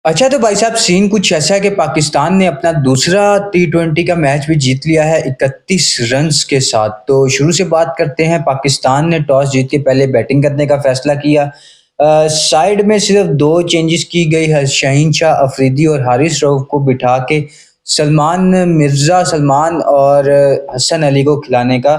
अच्छा तो भाई साहब सीन कुछ ऐसा है कि पाकिस्तान ने अपना दूसरा टी20 का मैच भी जीत लिया है 31 रन्स के साथ। तो शुरू से बात करते हैं। पाकिस्तान ने टॉस जीत के पहले बैटिंग करने का फैसला किया। साइड में सिर्फ दो चेंजेस की गई है, शाहीन शाह अफरीदी और हारिस रऊफ को बिठा के सलमान और हसन अली को खिलाने का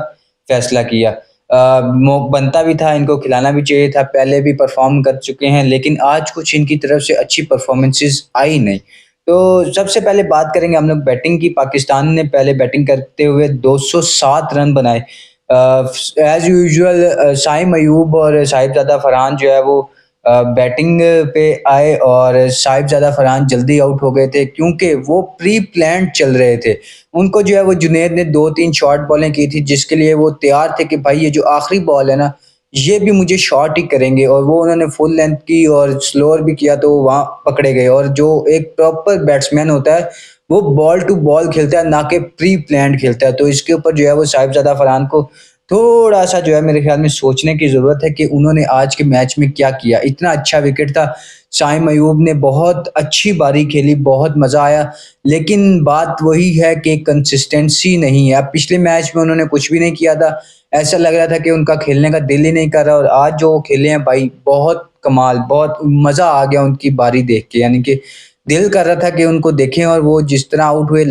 फैसला किया। बनता भी था, इनको खिलाना भी चाहिए था, पहले भी परफॉर्म कर चुके हैं लेकिन आज कुछ इनकी तरफ से अच्छी परफॉर्मेंसेस आई नहीं। तो सबसे पहले बात करेंगे हम लोग बैटिंग की। पाकिस्तान ने पहले बैटिंग करते हुए 207 रन बनाए। एज यूजुअल साइम अयूब और साहिबजादा फरहान जो है वो बैटिंग पे आए और साहिबजादा फरहान जल्दी आउट हो गए थे क्योंकि वो प्री प्लान्ड चल रहे थे। उनको जो है वो जुनैद ने 2-3 शॉर्ट बॉलें की थी जिसके लिए वो तैयार थे कि भाई ये जो आखिरी बॉल है ना, ये भी मुझे शॉर्ट ही करेंगे, और वो उन्होंने फुल लेंथ की और स्लोअर भी किया तो वहाँ पकड़े गए। और जो एक प्रॉपर बैट्समैन होता है वो बॉल टू बॉल खेलता है, ना कि प्री प्लान्ड खेलता है। तो इसके ऊपर जो है वो साहिबजादा फरहान को थोड़ा सा जो है मेरे ख्याल में सोचने की ज़रूरत है कि उन्होंने आज के मैच में क्या किया। इतना अच्छा विकेट था, शाइम अयूब ने बहुत अच्छी बारी खेली, बहुत मज़ा आया, लेकिन बात वही है कि कंसिस्टेंसी नहीं है। अब पिछले मैच में उन्होंने कुछ भी नहीं किया था, ऐसा लग रहा था कि उनका खेलने का दिल ही नहीं कर रहा, और आज जो वो खेले हैं भाई बहुत कमाल, बहुत मज़ा आ गया उनकी बारी देख के। यानी कि दिल कर रहा था कि उनको देखें, और वो जिस तरह आउट हुए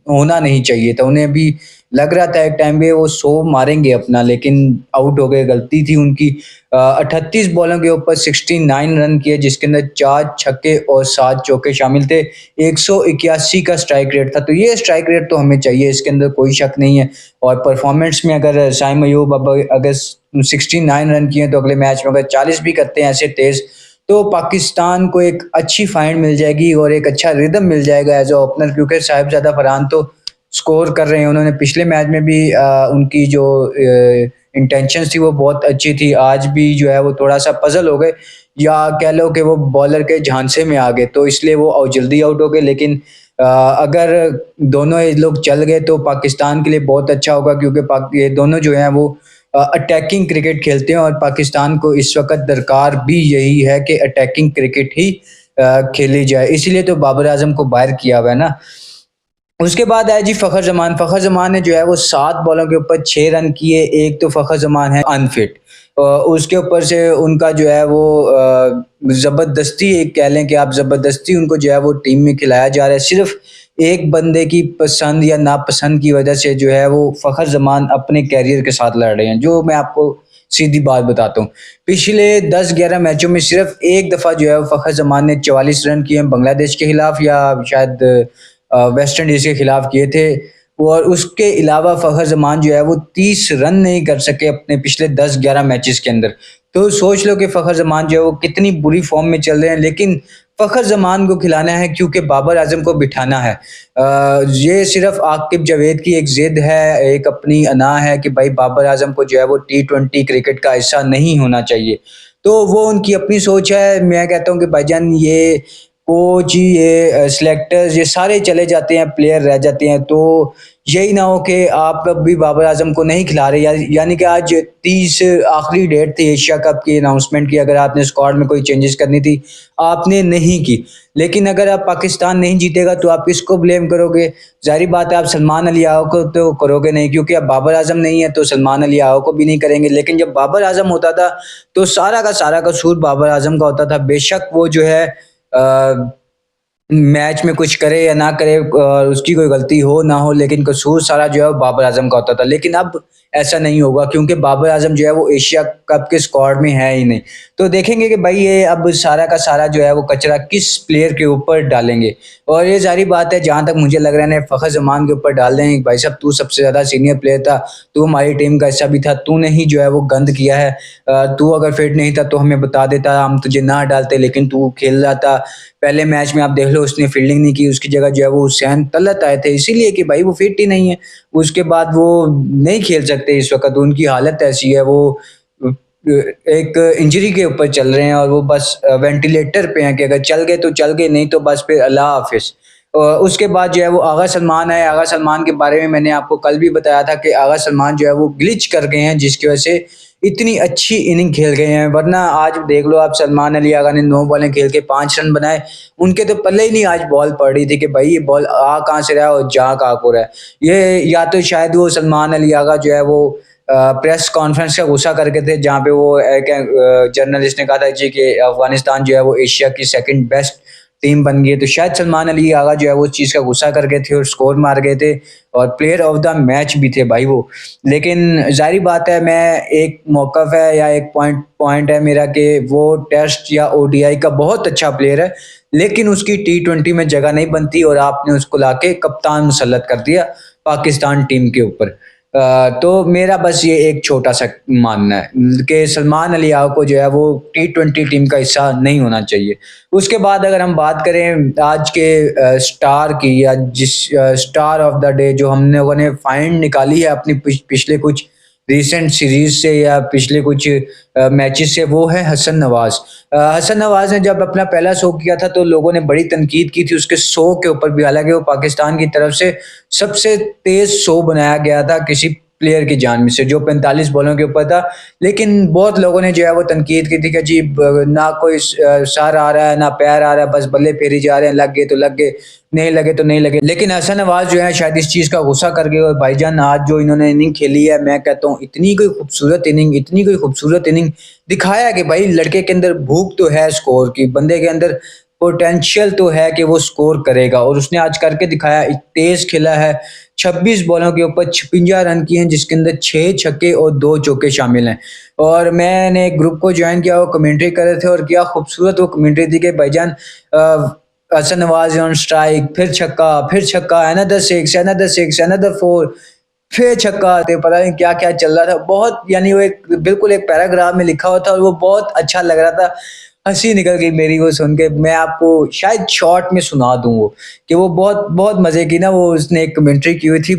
होना नहीं चाहिए था। उन्हें अभी लग रहा था एक टाइम पे वो 100 मारेंगे अपना, लेकिन आउट हो गए, गलती थी उनकी। 38 बॉलों के ऊपर 69 रन किए जिसके अंदर 4 छक्के और 7 चौके शामिल थे। 181 का स्ट्राइक रेट था, तो ये स्ट्राइक रेट तो हमें चाहिए, इसके अंदर कोई शक नहीं है। और परफॉर्मेंस में अगर साइम अयूब अब अगर 69 रन किए तो अगले मैच में अगर 40 भी करते हैं ऐसे तेज, तो पाकिस्तान को एक अच्छी फाइंड मिल जाएगी और एक अच्छा रिदम मिल जाएगा एज अ ओपनर, क्योंकि साहिबजादा फरहान तो स्कोर कर रहे हैं। उन्होंने पिछले मैच में भी उनकी जो इंटेंशंस थी वो बहुत अच्छी थी। आज भी जो है वो थोड़ा सा पजल हो गए, या कह लो कि वो बॉलर के झांसे में आ गए, तो इसलिए वो जल्दी आउट हो गए। लेकिन अगर दोनों ये लोग चल गए तो पाकिस्तान के लिए बहुत अच्छा होगा, क्योंकि ये दोनों जो हैं वो अटैकिंग क्रिकेट खेलते हैं, और पाकिस्तान को इस वक्त दरकार भी यही है कि अटैकिंग क्रिकेट ही खेली जाए। इसीलिए तो बाबर आजम को बाहर किया हुआ है ना। उसके बाद आया जी फ़खर ज़मान। फ़खर ज़मान ने जो है वो 7 बॉलों के ऊपर 6 रन किए। एक तो फ़खर ज़मान है अनफिट, उसके ऊपर से उनका जो है वो ज़बरदस्ती, एक कह लें कि आप ज़बरदस्ती उनको जो है वो टीम में खिलाया जा रहा है। सिर्फ़ एक बंदे की पसंद या नापसंद की वजह से जो है वो फ़खर ज़मान अपने करियर के साथ लड़ रहे हैं, जो मैं आपको सीधी बात बताता हूँ। पिछले 10-11 मैचों में सिर्फ़ एक दफ़ा जो है वो फ़खर ज़मान ने 44 रन किए हैं, बांग्लादेश के खिलाफ या शायद वेस्ट इंडीज़ के खिलाफ किए थे। और उसके अलावा फ़खर ज़मान जो है वो 30 रन नहीं कर सके अपने पिछले 10-11 मैचेस के अंदर। तो सोच लो कि फ़खर ज़मान जो है वो कितनी बुरी फॉर्म में चल रहे हैं, लेकिन फ़खर ज़मान को खिलाना है क्योंकि बाबर आज़म को बिठाना है। ये सिर्फ़ आकिब जावेद की एक ज़िद है, एक अपनी अना है कि भाई बाबर आज़म को जो है वो टी20 क्रिकेट का हिस्सा नहीं होना चाहिए। तो वो उनकी अपनी सोच है। मैं कहता हूँ कि भाईजान ये कोच, ये सिलेक्टर्स, ये सारे चले जाते हैं, प्लेयर रह जाते हैं, तो यही ना हो कि आप अभी बाबर आजम को नहीं खिला रहे। यानी कि आज 30 आखिरी डेट थी एशिया कप की अनाउंसमेंट की, अगर आपने स्क्वाड में कोई चेंजेस करनी थी आपने नहीं की। लेकिन अगर आप पाकिस्तान नहीं जीतेगा तो आप किसको ब्लेम करोगे? जाहिर बात है आप सलमान अली आओ को तो करोगे नहीं, क्योंकि अब बाबर आजम नहीं है तो सलमान अली आओ को भी नहीं करेंगे। लेकिन जब बाबर आजम होता था तो सारा का सारा कसूर बाबर आजम का होता था, बेशक वो जो है मैच में कुछ करे या ना करे, उसकी कोई गलती हो ना हो, लेकिन कसूर सारा जो है वो बाबर आजम का होता था। लेकिन अब ऐसा नहीं होगा, क्योंकि बाबर आजम जो है वो एशिया कप के स्क्वाड में है ही नहीं। तो देखेंगे कि भाई ये अब सारा का सारा जो है वो कचरा किस प्लेयर के ऊपर डालेंगे। और ये सारी बात है, जहाँ तक मुझे लग रहा है फ़खर ज़मान के ऊपर डाल देंगे। भाई साहब तू सबसे ज़्यादा सीनियर प्लेयर था, तू हमारी टीम का हिस्सा भी था, तूने ही जो है वो गंद किया है। तू अगर फिट नहीं था तो हमें बता देता, हम तुझे ना डालते, लेकिन तू खेल रहा था। पहले मैच में आप देख लो उसने फील्डिंग नहीं की, उसकी जगह जो है वो हुसैन तलत आए थे, इसीलिए कि भाई वो फिट ही नहीं है। उसके बाद वो नहीं खेल सकते इस वक्त, उनकी हालत ऐसी है, वो एक इंजरी के ऊपर चल रहे हैं, और वो बस वेंटिलेटर पे हैं कि अगर चल गए तो चल गए, नहीं तो बस फिर अल्लाह हाफिज। उसके बाद जो है वो आगा सलमान है। आगा सलमान के बारे में मैंने आपको कल भी बताया था कि आगा सलमान जो है वो ग्लिच कर गए हैं, जिसकी वजह से इतनी अच्छी इनिंग खेल गए हैं, वरना आज देख लो आप, सलमान अली आगा ने 9 बॉलें खेल के 5 रन बनाए। उनके तो पल्ले ही नहीं आज बॉल पड़ रही थी कि भाई ये बॉल आ कहाँ से रहा है और जा कहाँ को रहा है। ये या तो शायद वो सलमान अली आगा जो है वो प्रेस कॉन्फ्रेंस का गुस्सा करके थे, जहाँ पे वो एक जर्नलिस्ट ने कहा था जी कि अफगानिस्तान जो है वो एशिया की सेकंड बेस्ट टीम बन गई है, तो शायद सलमान अली आगा जो है वो चीज़ का गुस्सा कर गए थे और स्कोर मार गए थे और प्लेयर ऑफ द मैच भी थे भाई वो। लेकिन जाहिर बात है, मैं एक मौक़िफ़ है या एक पॉइंट पॉइंट है मेरा कि वो टेस्ट या ओडीआई का बहुत अच्छा प्लेयर है, लेकिन उसकी टी20 में जगह नहीं बनती और आपने उसको लाके कप्तान मुसल्लत कर दिया पाकिस्तान टीम के ऊपर। तो मेरा बस ये एक छोटा सा मानना है कि सलमान अली आगा को जो है वो टी20 टीम का हिस्सा नहीं होना चाहिए। उसके बाद अगर हम बात करें आज के स्टार की, या जिस स्टार ऑफ द डे जो हम लोगों ने फाइंड निकाली है अपनी पिछले कुछ रीसेंट सीरीज से या पिछले कुछ मैचेस से, वो है हसन नवाज। हसन नवाज ने जब अपना पहला शो किया था तो लोगों ने बड़ी तनकीद की थी उसके शो के ऊपर भी, हालांकि वो पाकिस्तान की तरफ से सबसे तेज शो बनाया गया था किसी प्लेयर की जान में से, जो 45 बॉलों के ऊपर था। लेकिन बहुत लोगों ने जो है वो तनकीद की थी कि जी ना कोई सर आ रहा है ना पैर आ रहा है, बस बल्ले फेरी जा रहे हैं, लग गए तो लग गए, नहीं लगे तो नहीं लगे। लेकिन हसन नवाज जो है शायद इस चीज़ का गुस्सा कर गए, और भाईजान आज जो इन्होंने इनिंग खेली है, मैं कहता हूँ इतनी कोई खूबसूरत इनिंग, इतनी कोई खूबसूरत इनिंग दिखाया कि भाई लड़के के अंदर भूख तो है स्कोर की, बंदे के अंदर पोटेंशियल तो है कि वो स्कोर करेगा, और उसने आज करके दिखाया। तेज खेला है, 26 बॉलों के ऊपर 56 रन किए हैं, जिसके अंदर 6 छक्के और 2 चौके शामिल हैं। और मैंने एक ग्रुप को ज्वाइन किया, वो कमेंट्री कर रहे थे, और क्या खूबसूरत वो कमेंट्री थी कि भाईजान हसन नवाज ऑन स्ट्राइक, फिर छक्का, another six, another six, another 4, फिर छक्का, तो पता नहीं क्या क्या चल रहा था। बहुत, यानी वो एक बिल्कुल एक पैराग्राफ में लिखा हुआ था और वो बहुत अच्छा लग रहा था। हंसी निकल गई मेरी वो सुन के। मैं आपको शायद शॉर्ट में सुना दूं वो, कि वो बहुत बहुत मजे की ना, वो उसने एक कमेंट्री की हुई थी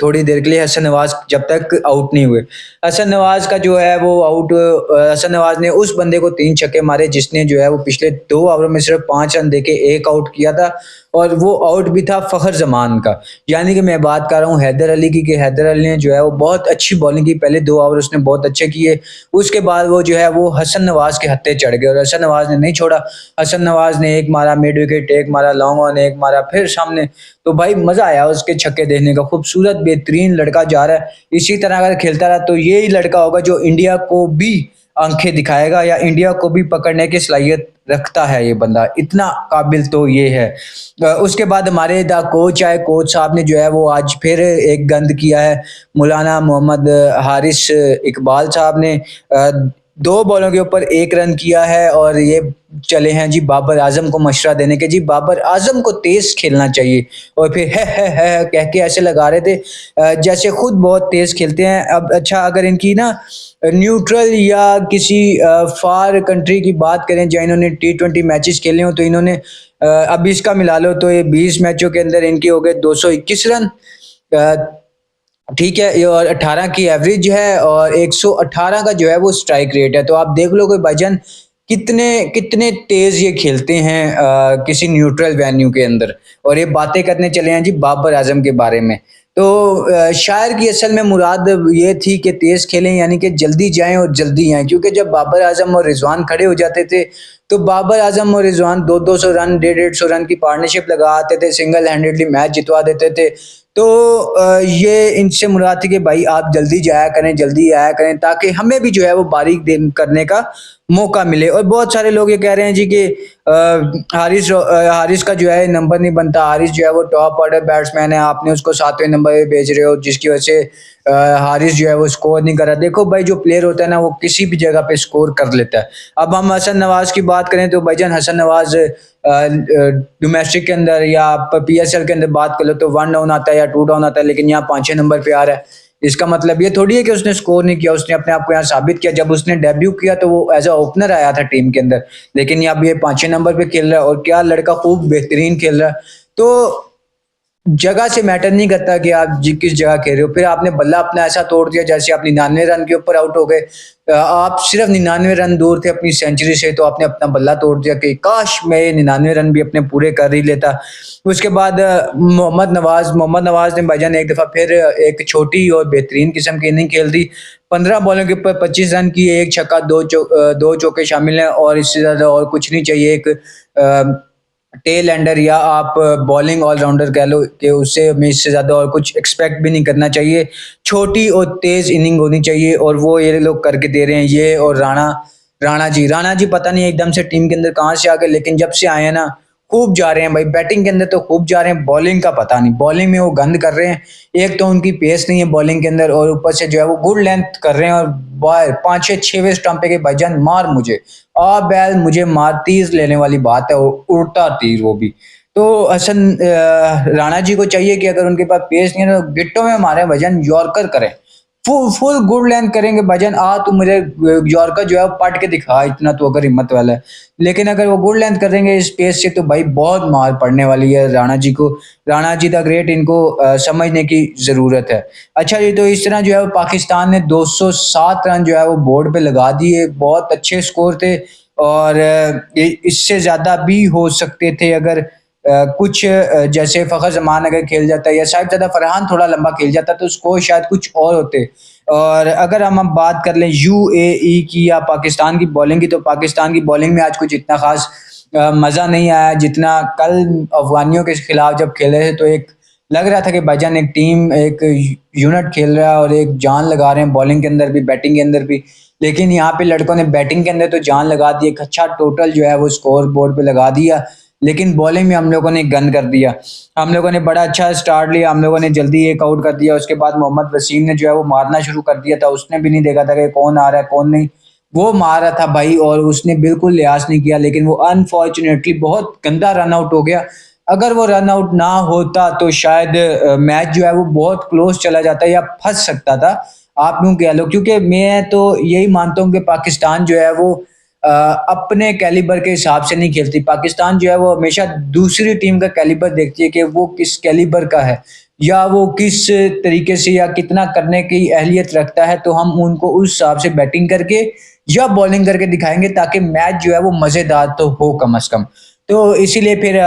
थोड़ी देर के लिए, हसन नवाज जब तक आउट नहीं हुए। हसन नवाज का जो है वो हसन नवाज ने उस बंदे को 3 छक्के मारे जिसने जो है वो पिछले 2 ओवर में सिर्फ 5 रन देके एक आउट किया था, और वो आउट भी था फखर जमान का। यानी कि मैं बात कर रहा हूँ हैदर अली की, कि हैदर अली ने जो है वो बहुत अच्छी बॉलिंग की, पहले 2 ओवर उसने बहुत अच्छे किए, उसके बाद वो जो है वो हसन नवाज के हत्थे चढ़ गए, और हसन नवाज ने नहीं छोड़ा। हसन नवाज ने एक मारा मिड विकेट, एक मारा लॉन्ग ऑन, एक मारा फिर सामने। तो भाई मजा आया उसके छक्के देखने का, खूबसूरत बेहतरीन लड़का जा रहा है। इसी तरह अगर खेलता रहा तो यही लड़का होगा जो इंडिया को भी आंखें दिखाएगा, या इंडिया को भी पकड़ने की सलाहियत रखता है ये बंदा, इतना काबिल तो ये है। उसके बाद हमारे द कोच आए, कोच साहब ने जो है वो आज फिर एक गंद किया है। मौलाना मोहम्मद हारिस इकबाल साहब ने 2 बॉलों के ऊपर 1 रन किया है, और ये चले हैं जी बाबर आजम को मशवरा देने के, जी बाबर आजम को तेज खेलना चाहिए, और फिर है कह के ऐसे लगा रहे थे जैसे खुद बहुत तेज खेलते हैं। अब अच्छा, अगर इनकी ना न्यूट्रल या किसी फार कंट्री की बात करें जहाँ इन्होंने टी20 मैचेस खेले हो, तो इन्होंने अब इसका मिला लो तो ये 20 मैचों के अंदर इनके हो गए 221 रन, ठीक है, ये, और 18 की एवरेज है, और 118 का जो है वो स्ट्राइक रेट है। तो आप देख लो कोई भाईजान कितने कितने तेज ये खेलते हैं किसी न्यूट्रल वेन्यू के अंदर। और ये बातें करने चले हैं जी बाबर आजम के बारे में। तो शायर की असल में मुराद ये थी कि तेज खेलें, यानी कि जल्दी जाएं और जल्दी आएं, क्योंकि जब बाबर आजम और रिजवान खड़े हो जाते थे तो बाबर आजम और रिजवान 200 रन 150 रन की पार्टनरशिप लगा आते थे, सिंगल हैंडेडली मैच जितवा देते थे। तो ये इनसे मुराद थी कि भाई आप जल्दी जाया करें, जल्दी आया करें, ताकि हमें भी जो है वो बारीक करने का मौका मिले। और बहुत सारे लोग ये कह रहे हैं जी कि हारिस का जो है नंबर नहीं बनता, हारिस जो है वो टॉप ऑर्डर बैट्समैन है, आपने उसको 7वें नंबर पे भेज रहे हो, जिसकी वजह से हारिस जो है वो स्कोर नहीं कर रहा। देखो भाई, जो प्लेयर होता है ना वो किसी भी जगह पे स्कोर कर लेता है। अब हम हसन नवाज की बात करें तो भाईजान हसन नवाज डोमेस्टिक के अंदर या पीएसएल के अंदर बात कर लो तो 1 डाउन आता है या 2 डाउन आता है, लेकिन यहाँ 5वें नंबर पे आ रहा है। इसका मतलब ये थोड़ी है कि उसने स्कोर नहीं किया, उसने अपने आप को यहाँ साबित किया। जब उसने डेब्यू किया तो वो एज अ ओपनर आया था टीम के अंदर, लेकिन अब ये 5वें नंबर पे खेल रहा है, और क्या लड़का खूब बेहतरीन खेल रहा है। तो जगह से मैटर नहीं करता कि आप किस जगह खेल रहे हो। फिर आपने बल्ला अपना ऐसा तोड़ दिया जैसे आप 99 रन के ऊपर आउट हो गए। आप सिर्फ 99 रन दूर थे अपनी सेंचुरी से, तो आपने अपना बल्ला तोड़ दिया कि काश मैं ये 99 रन भी अपने पूरे कर ही लेता। उसके बाद मोहम्मद नवाज ने भाईजान एक दफ़ा फिर एक छोटी और बेहतरीन किस्म की इनिंग खेल दी। 15 बॉलों के ऊपर 25 रन किए, एक छक्का, दो चौके शामिल हैं, और इससे ज़्यादा और कुछ नहीं चाहिए। एक टेल एंडर या आप बॉलिंग ऑलराउंडर कह लो कि उससे हमें इससे ज़्यादा और कुछ एक्सपेक्ट भी नहीं करना चाहिए। छोटी और तेज़ इनिंग होनी चाहिए, और वो ये लोग करके दे रहे हैं, ये और राणा जी पता नहीं एकदम से टीम के अंदर कहाँ से आ गए, लेकिन जब से आए हैं ना खूब जा रहे हैं भाई। बैटिंग के अंदर तो खूब जा रहे हैं, बॉलिंग का पता नहीं, बॉलिंग में वो गंद कर रहे हैं। एक तो उनकी पेस नहीं है बॉलिंग के अंदर, और ऊपर से जो है वो गुड लेंथ कर रहे हैं, और बॉय 5-6 स्टंप पे के भाईजान मार मुझे, आ बैल मुझे मार, तीर लेने वाली बात है, वो उड़ता तीर वो भी। तो राणा जी को चाहिए कि अगर उनके पास पेस नहीं है तो गिट्टों में मारे भाईजान, यॉर्कर करें, फुल फुल गुड लेंथ करेंगे भाईजान। तू मुझे यॉर्कर जो है वो पट के दिखा, इतना तो अगर हिम्मत वाला है। लेकिन अगर वो गुड लेंथ करेंगे इस पेस से तो भाई बहुत मार पड़ने वाली है राणा जी को। राणा जी द ग्रेट, इनको समझने की जरूरत है। अच्छा जी, तो इस तरह जो है वो पाकिस्तान ने 207 रन जो है वो बोर्ड पे लगा दिए, बहुत अच्छे स्कोर थे, और इससे ज्यादा भी हो सकते थे अगर कुछ जैसे फ़खर ज़मान अगर खेल जाता है या साहिबजादा फरहान थोड़ा लंबा खेल जाता तो स्कोर शायद कुछ और होते। और अगर हम अब बात कर लें यूएई की या पाकिस्तान की बॉलिंग की, तो पाकिस्तान की बॉलिंग में आज कुछ इतना ख़ास मज़ा नहीं आया जितना कल अफ़गानियों के खिलाफ जब खेले थे। तो एक लग रहा था कि भाईजान एक टीम, एक यूनिट खेल रहा है और एक जान लगा रहे हैं बॉलिंग के अंदर भी, बैटिंग के अंदर भी। लेकिन यहाँ पे लड़कों ने बैटिंग के अंदर तो जान लगा दी, एक अच्छा टोटल जो है वो स्कोर बोर्ड पे लगा दिया, लेकिन बॉलिंग में हम लोगों ने गन कर दिया। हम लोगों ने बड़ा अच्छा स्टार्ट लिया, हम लोगों ने जल्दी एक आउट कर दिया। उसके बाद मोहम्मद वसीम ने जो है वो मारना शुरू कर दिया था, उसने भी नहीं देखा था कि कौन आ रहा है कौन नहीं, वो मार रहा था भाई, और उसने बिल्कुल लिहाज नहीं किया। लेकिन वो अनफॉर्चुनेटली बहुत गंदा रन आउट हो गया। अगर वो रन आउट ना होता तो शायद मैच जो है वो बहुत क्लोज चला जाता या फंस सकता था, आप यूं कह लो। क्योंकि मैं तो यही मानता हूँ कि पाकिस्तान जो है वो अपने कैलिबर के हिसाब से नहीं खेलती। पाकिस्तान जो है वो हमेशा दूसरी टीम का कैलिबर देखती है कि वो किस कैलिबर का है, या वो किस तरीके से या कितना करने की अहलियत रखता है, तो हम उनको उस हिसाब से बैटिंग करके या बॉलिंग करके दिखाएंगे ताकि मैच जो है वो मजेदार तो हो कम से कम। तो इसीलिए फिर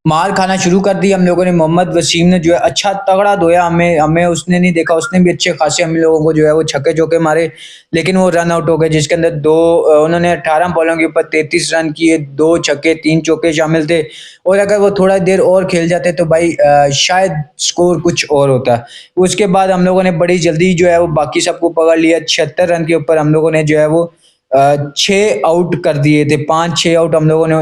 मार खाना शुरू कर दी हम लोगों ने। मोहम्मद वसीम ने जो है अच्छा तगड़ा धोया, हमें हमें उसने नहीं देखा, उसने भी अच्छे खासे हम लोगों को जो है वो छक्के चौके मारे, लेकिन वो रन आउट हो गए, जिसके अंदर उन्होंने 18 बॉलों के ऊपर 33 रन किए, 2 छक्के 3 चौके शामिल थे। और अगर वो थोड़ा देर और खेल जाते तो भाई शायद स्कोर कुछ और होता। उसके बाद हम लोगों ने बड़ी जल्दी जो है वो बाकी सबको पकड़ लिया। 76 रन के ऊपर हम लोगों ने जो है वो 6 आउट कर दिए थे, 5 आउट हम लोगों ने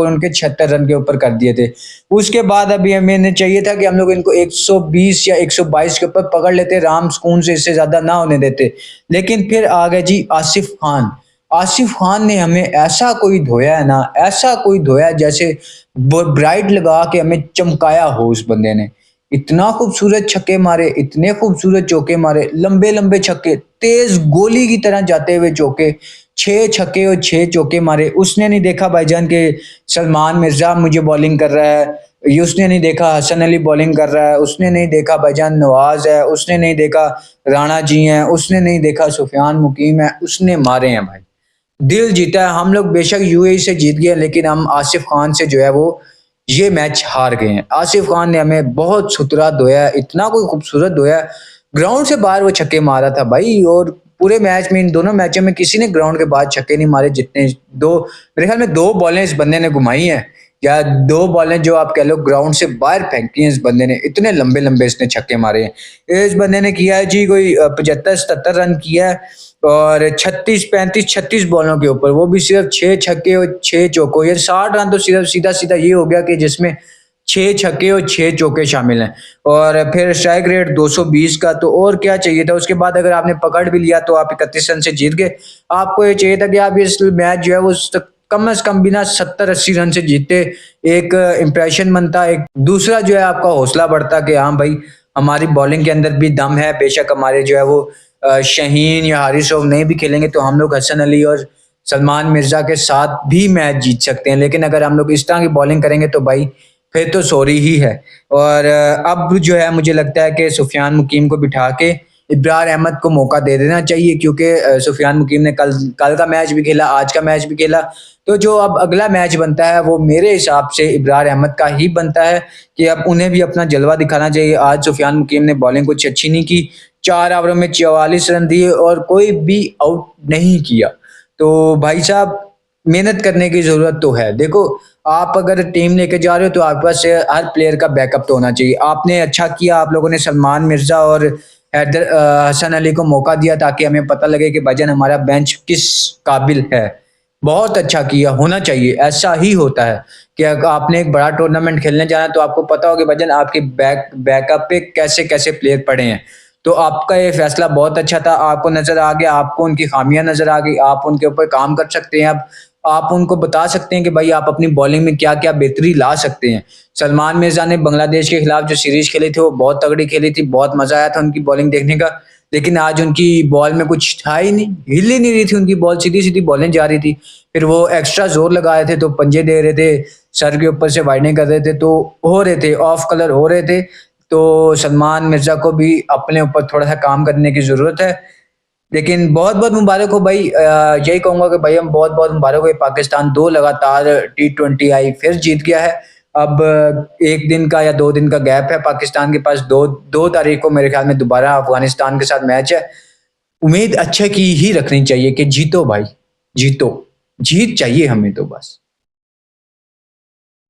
उनके 76 रन के ऊपर कर दिए थे। उसके बाद अभी हमें चाहिए था कि हम लोग इनको 120 या 122 के ऊपर पकड़ लेते, राम सुकून से, इससे ज्यादा ना होने देते। लेकिन फिर आ गए जी आसिफ खान। आसिफ खान ने हमें ऐसा कोई धोया है ना, ऐसा कोई धोया जैसे ब्राइट लगा के हमें चमकाया हो उस बंदे ने। इतना खूबसूरत छक्के मारे, इतने खूबसूरत चौके मारे, लंबे लंबे छक्के, तेज गोली की तरह जाते हुए चौके, 6 छक्के और 6 चौके मारे। उसने नहीं देखा भाईजान के सलमान मिर्जा मुझे बॉलिंग कर रहा है, ये उसने नहीं देखा हसन अली बॉलिंग कर रहा है, उसने नहीं देखा भाईजान नवाज है, उसने नहीं देखा राणा जी हैं, उसने नहीं देखा सुफियान मुकीम है, उसने मारे हैं भाई। दिल जीता है। हम लोग बेशक यूएई से जीत गए, लेकिन हम आसिफ खान से जो है वो ये मैच हार गए हैं। आसिफ खान ने हमें बहुत सुथरा धोया, इतना कोई खूबसूरत धोया, ग्राउंड से बाहर वो छक्के मारा था भाई। और पूरे मैच में, इन दोनों मैचों में किसी ने ग्राउंड के बाहर छक्के नहीं मारे, जितने दो, मेरे ख्याल में 2 बॉलें इस बंदे ने घुमाई हैं, या 2 बॉलें जो आप कह लो ग्राउंड से बाहर फेंकी हैं इस बंदे ने। इतने लंबे लंबे इसने छक्के मारे हैं। इस बंदे ने किया है जी कोई 75-77 रन किया है, और 36-35-36 बॉलों के ऊपर, वो भी सिर्फ 6 छक्के और 6 चौकों। ये 60 रन तो सिर्फ सीधा सीधा ये हो गया कि जिसमें 6 छक्के और 6 चौके शामिल हैं। और फिर स्ट्राइक रेट 220 का, तो और क्या चाहिए था। उसके बाद अगर आपने पकड़ भी लिया तो आप 31 रन से जीत गए। आपको ये चाहिए था कि आप इस मैच जो है वो कम से कम बिना 70-80 रन से जीते, एक इंप्रेशन बनता, एक दूसरा जो है आपका हौसला बढ़ता कि हाँ भाई हमारी बॉलिंग के अंदर भी दम है। बेशक हमारे जो है वो शहीन या हारिस राव नहीं भी खेलेंगे तो हम लोग हसन अली और सलमान मिर्जा के साथ भी मैच जीत सकते हैं। लेकिन अगर हम लोग इस तरह की बॉलिंग करेंगे तो भाई फिर तो सॉरी ही है। और अब जो है मुझे लगता है कि सुफियान मुकीम को बिठा के इब्रार अहमद को मौका दे देना चाहिए, क्योंकि सुफियान मुकीम ने कल कल का मैच भी खेला, आज का मैच भी खेला। तो जो अब अगला मैच बनता है वो मेरे हिसाब से इब्रार अहमद का ही बनता है कि अब उन्हें भी अपना जलवा दिखाना चाहिए। आज सुफियान मुकीम ने बॉलिंग कुछ अच्छी नहीं की, 4 ओवरों में 44 रन दिए और कोई भी आउट नहीं किया। तो भाई साहब, मेहनत करने की ज़रूरत तो है। देखो, आप अगर टीम लेके जा रहे हो तो आपके पास हर प्लेयर का बैकअप तो होना चाहिए। आपने अच्छा किया, आप लोगों ने सलमान मिर्ज़ा और हसन अली को मौका दिया ताकि हमें पता लगे कि भाईजान हमारा बेंच किस काबिल है। बहुत अच्छा किया, होना चाहिए, ऐसा ही होता है कि अगर आपने एक बड़ा टूर्नामेंट खेलने जाना है तो आपको पता हो कि भाईजान आपके बैकअप पे कैसे-कैसे प्लेयर पड़े हैं। तो आपका ये फैसला बहुत अच्छा था, आपको नज़र आ गया, आपको उनकी खामियां नज़र आ गई, आप उनके ऊपर काम कर सकते हैं। अब आप उनको बता सकते हैं कि भाई आप अपनी बॉलिंग में क्या-क्या बेहतरी ला सकते हैं। सलमान मिर्ज़ा ने बांग्लादेश के खिलाफ जो सीरीज़ खेली थी वो बहुत तगड़ी खेली थी, बहुत मज़ा आया था उनकी बॉलिंग देखने का। लेकिन आज उनकी बॉल में कुछ था ही नहीं, हिल ही नहीं रही थी उनकी बॉल, सीधी-सीधी बॉलें जा रही थी। फिर वो एक्स्ट्रा ज़ोर लगा रहे थे तो पंजे दे रहे थे, सर के ऊपर से वाइडें कर रहे थे तो हो रहे थे, ऑफ कलर हो रहे थे। तो सलमान मिर्ज़ा को भी अपने ऊपर थोड़ा-सा काम करने की ज़रूरत है। लेकिन बहुत-बहुत मुबारक हो भाई, यही कहूँगा कि भाई हम बहुत-बहुत मुबारक हो, पाकिस्तान 2 लगातार टी20 आई फिर जीत गया है। अब 1 दिन का या 2 दिन का गैप है पाकिस्तान के पास, 2 तारीख को मेरे ख़्याल में दोबारा अफ़गानिस्तान के साथ मैच है। उम्मीद अच्छे की ही रखनी चाहिए कि जीतो भाई, जीतो। जीत चाहिए हमें तो बस।